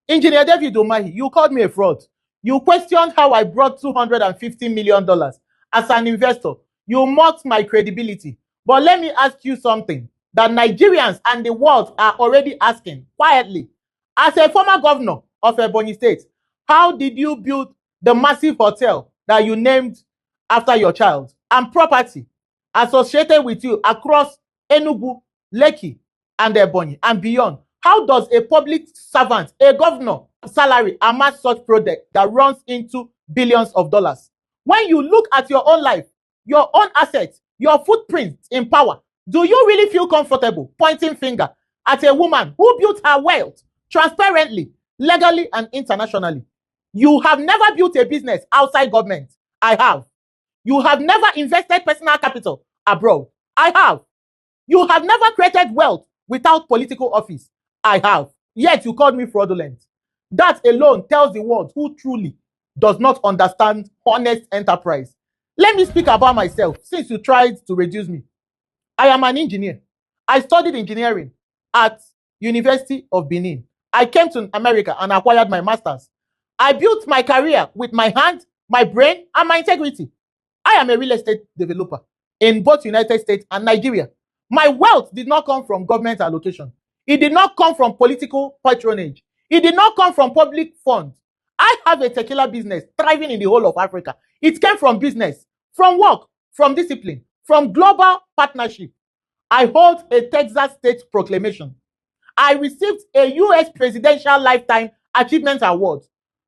Engineer Davide, you called me a fraud. You questioned how I brought $250 million as an investor. You mocked my credibility. But let me ask you something that Nigerians and the world are already asking quietly. As a former governor of Ebonyi State, how did you build the massive hotel that you named after your child and property associated with you across Enugu, Lekki, and Ebonyi and beyond? How does a public servant, a governor, salary amass such project that runs into billions of dollars? When you look at your own life, your own assets, your footprint in power, do you really feel comfortable pointing finger at a woman who built her wealth transparently, legally, and internationally? You have never built a business outside government. I have. You have never invested personal capital abroad. I have. You have never created wealth without political office. I have. Yet you called me fraudulent. That alone tells the world who truly does not understand honest enterprise. Let me speak about myself since you tried to reduce me. I am an engineer. I studied engineering at University of Benin. I came to America and acquired my master's. I built my career with my hand, my brain, and my integrity. I am a real estate developer in both United States and Nigeria. My wealth did not come from government allocation. It did not come from political patronage. It did not come from public funds. I have a tequila business thriving in the whole of Africa. It came from business, from work, from discipline, from global partnership. I hold a Texas State Proclamation. I received a U.S. Presidential Lifetime Achievement Award.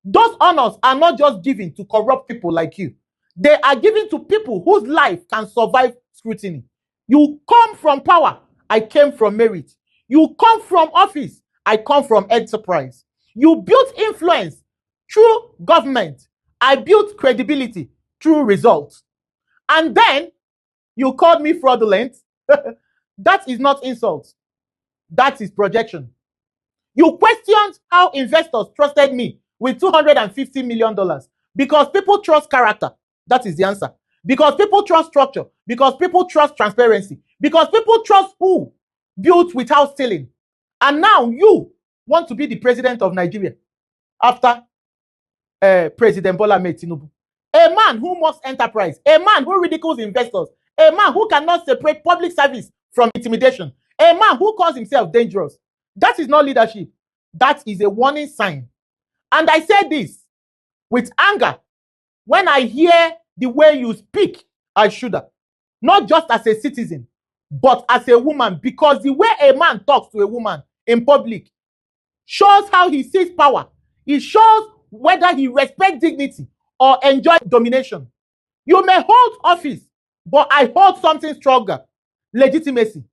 Those honors are not just given to corrupt people like you. They are given to people whose life can survive scrutiny. You come from power. I came from merit. You come from office. I come from enterprise. You built influence through government. I built credibility through results. And then you called me fraudulent. That is not insult. That is projection. You questioned how investors trusted me with $250 million because people trust character. That is the answer. Because people trust structure. Because people trust transparency. Because people trust who built without stealing. And now you want to be the president of Nigeria after President Bola Tinubu. A man who mocks enterprise. A man who ridicules investors. A man who cannot separate public service from intimidation. A man who calls himself dangerous. That is not leadership. That is a warning sign. And I say this with anger. When I hear the way you speak, I should have. Not just as a citizen, but as a woman. Because the way a man talks to a woman in public shows how he sees power. It shows whether he respects dignity or enjoys domination. You may hold office, but I hold something stronger. Legitimacy.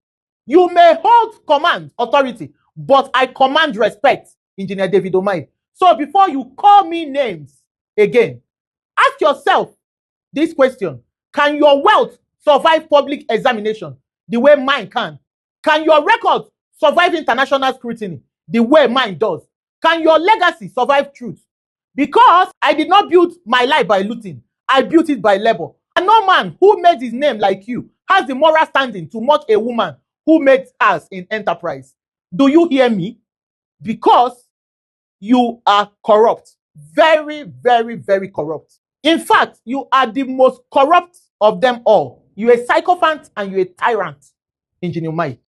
You may hold command, authority, but I command respect, Engineer Davide. So before you call me names again, ask yourself this question. Can your wealth survive public examination the way mine can? Can your record survive international scrutiny the way mine does? Can your legacy survive truth? Because I did not build my life by looting. I built it by labor. And no man who made his name like you has the moral standing to mock a woman who made us in enterprise. Do you hear me? Because you are corrupt. Very, very, very corrupt. In fact, you are the most corrupt of them all. You're a sycophant and you're a tyrant, Engineer Mike.